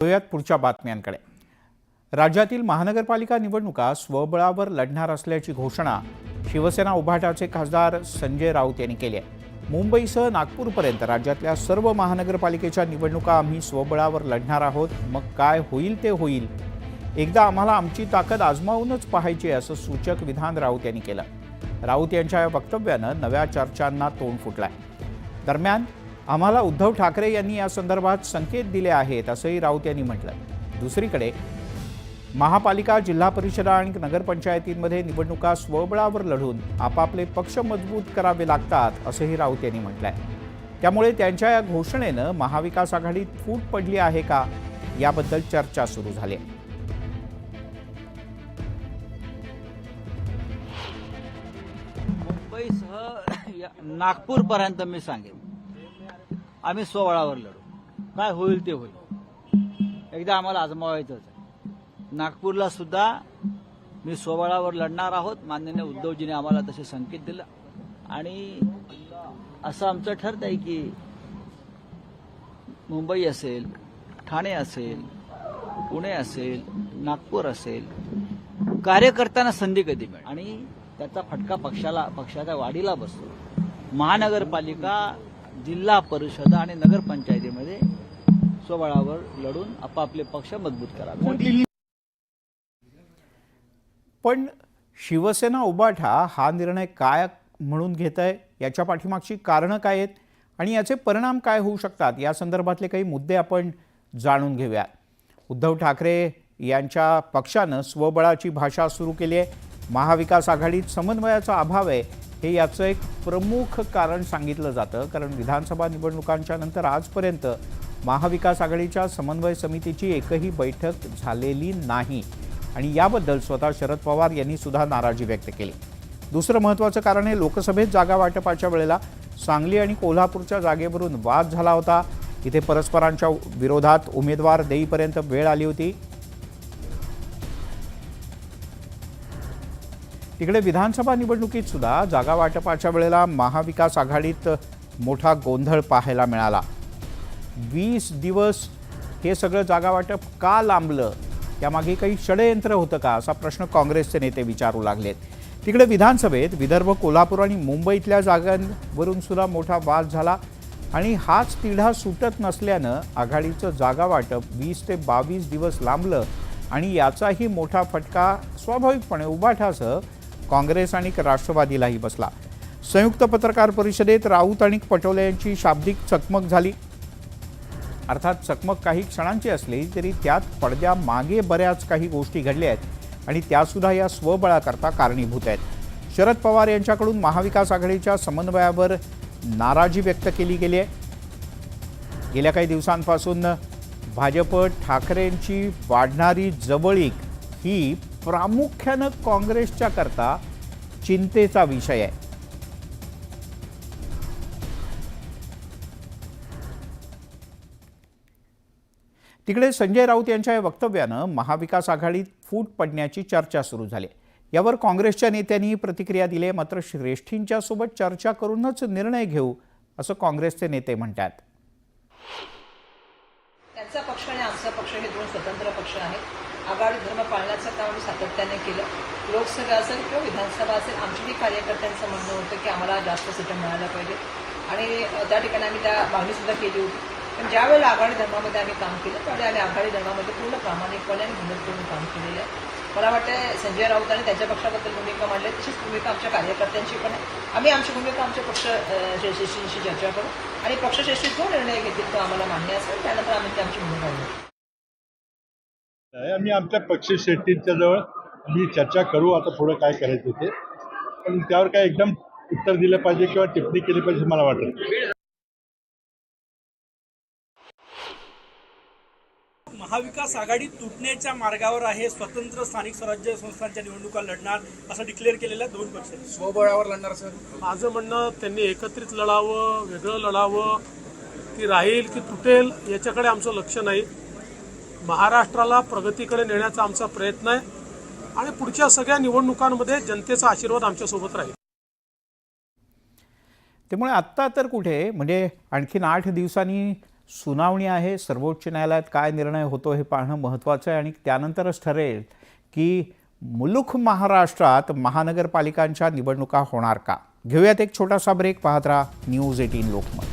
वळूयात पुढच्या बातम्यांकडे। राज्यातील महानगरपालिका निवडणुका स्वबळावर लढणार असल्याची घोषणा शिवसेना उभाटाचे खासदार संजय राऊत यांनी केली आहे। मुंबईसह नागपूरपर्यंत राज्यातल्या सर्व महानगरपालिकेच्या निवडणुका आम्ही स्वबळावर लढणार आहोत। मग काय होईल ते होईल, एकदा आम्हाला आमची ताकद आजमावूनच पाहायची असं सूचक विधान राऊत यांनी केलं। राऊत यांच्या या वक्तव्यानं नव्या चर्चांना तोंड फुटलंय। दरम्यान आम्हाला उद्धव ठाकरे यांनी या संदर्भात संकेत दिले आहेत असंही राऊत यांनी म्हटलं। दुसरीकडे महापालिका, जिल्हा परिषदा आणि नगरपंचायतींमध्ये निवडणुका स्वबळावर लढून आपापले पक्ष मजबूत करावे लागतात असंही राऊत यांनी म्हटलंय। त्यामुळे त्यांच्या या घोषणेनं महाविकास आघाडीत फूट पडली आहे का याबद्दल चर्चा सुरू झाली आहे। मुंबईसह नागपूरपर्यंत मी सांगेन आम्ही स्वबळावर लढू, काय होईल ते होईल, एकदा आम्हाला आजमावायचंच आहे। नागपूरला सुद्धा मी स्वबळावर लढणार आहोत। माननीय उद्धवजीने आम्हाला तसे संकेत दिले आणि असं आमचं ठरत आहे की मुंबई असेल, ठाणे असेल, पुणे असेल, नागपूर असेल, कार्यकर्त्यांना संधी कधी मिळेल आणि त्याचा फटका पक्षाच्या वाढीला बसतो। महानगरपालिका, जिल्हा परिषद आणि नगरपंचायतीमध्ये स्वबळावर लढून आपापले पक्ष मजबूत करावे। पण शिवसेना उभाटा हा निर्णय काय म्हणून घेत आहे, याच्या पाठीमागची कारणं काय आहेत आणि याचे परिणाम काय होऊ शकतात या संदर्भातले काही मुद्दे आपण जाणून घेऊया। उद्धव ठाकरे यांच्या पक्षानं स्वबळाची भाषा सुरू केली आहे। महाविकास आघाडीत समन्वयाचा अभाव आहे हे याचं एक प्रमुख कारण सांगितलं जातं, कारण विधानसभा निवडणुकांच्या नंतर आजपर्यंत महाविकास आघाडीच्या समन्वय समितीची एकही बैठक झालेली नाही आणि याबद्दल स्वतः शरद पवार यांनी सुद्धा नाराजी व्यक्त केली। दुसरं महत्त्वाचं कारण आहे लोकसभेत जागा वाटपाच्या वेळेला सांगली आणि कोल्हापूरच्या जागेवरून वाद झाला होता। इथे परस्परांच्या विरोधात उमेदवार देईपर्यंत वेळ आली होती। तिकडे विधानसभा निवडणुकीत सुद्धा जागा वाटपाच्या वेळेला महाविकास आघाडीत मोठा गोंधळ पाहायला मिळाला। 20 दिवस हे सगळं जागा वाटप का लांबलं, त्यामागे काही षडयंत्र होतं का असा प्रश्न काँग्रेसचे नेते विचारू लागलेत। तिकडे विधानसभेत विदर्भ, कोल्हापूर आणि मुंबईतल्या जागांवरून सुद्धा मोठा वाद झाला आणि हाच तिढा सुटत नसल्यानं आघाडीचं जागा वाटप 20 ते 22 दिवस लांबलं आणि याचाही मोठा फटका स्वाभाविकपणे उभाटासह काँग्रेस आणि राष्ट्रवादीलाही बसला। संयुक्त पत्रकार परिषदेत राऊत आणि पटोले यांची शाब्दिक चकमक झाली। अर्थात चकमक काही क्षणांची असली तरी त्यात पडद्यामागे बऱ्याच काही गोष्टी घडल्या आहेत आणि त्यासुद्धा या स्वबळाकरता कारणीभूत आहेत। शरद पवार यांच्याकडून महाविकास आघाडीच्या समन्वयावर नाराजी व्यक्त केली गेली आहे। गेल्या काही दिवसांपासून भाजप ठाकरेंची वाढणारी जवळीक ही प्रामुख्यानं काँग्रेसच्या करता चिंतेचा विषय आहे। तिकडे संजय राऊत यांच्या या वक्तव्यानं महाविकास आघाडीत फूट पडण्याची चर्चा सुरू झाली। यावर काँग्रेसच्या नेत्यांनी प्रतिक्रिया दिली, मात्र श्रेष्ठींच्या सोबत चर्चा करूनच निर्णय घेऊ असं काँग्रेसचे नेते म्हणतात। त्यांचा पक्ष आणि आमचा पक्ष हे दोन स्वतंत्र पक्ष आहेत। आघाडी धर्म पाळण्याचं काम आम्ही सातत्याने केलं। लोकसभा असेल किंवा विधानसभा असेल, आमचीही कार्यकर्त्यांचं म्हणणं होतं की आम्हाला जास्त सीटा मिळायला पाहिजे आणि त्या ठिकाणी आम्ही त्या मागणीसुद्धा केली होती। पण ज्यावेळेला आघाडी धर्मामध्ये आम्ही काम केलं त्यावेळी आम्ही आघाडी धर्मामध्ये पूर्ण प्रामाणिकपणे आणि हिंमतीने काम केलेलं आहे। मला वाटतं संजय राऊतांनी त्यांच्या पक्षाबद्दल भूमिका मांडली, तशीच भूमिका आमच्या कार्यकर्त्यांची पण आहे। आम्ही आमची भूमिका आमच्या पक्ष श्रेष्ठींशी चर्चा करू आणि पक्षश्रेष्ठी जो निर्णय घेतील तो आम्हाला मान्य असेल, त्यानंतर आम्ही ती आमची भूमिका घेऊ। आम्ही आमच्या पक्षश्रेष्ठींच्या जवळ आम्ही चर्चा करू आता पुढे काय करायचं ते, पण त्यावर काय एकदम उत्तर दिलं पाहिजे किंवा टिप्पणी केली पाहिजे मला वाटतं। महाविकास आघाडी तुटण्याच्या मार्गावर आहे, स्वतंत्र स्थानिक स्वराज्य संस्थांच्या निवडणुका लढणार असं डिक्लेअर केलेल्या दोन पक्ष स्वबळावर लढणार। सर, माझं म्हणणं त्यांनी एकत्रित लढावं, वेगळं लढावं, की राहील की तुटेल याच्याकडे आमचं लक्ष नाही। महाराष्ट्राला प्रगतीकडे नेण्याचा आमचा प्रयत्न आहे आणि पुढच्या सगळ्या निवडणुकांमध्ये जनतेचा आशीर्वाद आमच्यासोबत राहील। त्यामुळे आत्ता तर कुठे म्हणजे आणखीन 8 दिवसांनी सुनावणी आहे. सर्वोच्च न्यायालयात काय निर्णय होतो हे पाहणं महत्त्वाचं आहे आणि त्यानंतरच ठरेल की मुलुख महाराष्ट्रात महानगरपालिकांच्या निवडणुका होणार का. घेऊयात एक छोटासा ब्रेक. पाहत राहा न्यूज 18 लोकमत.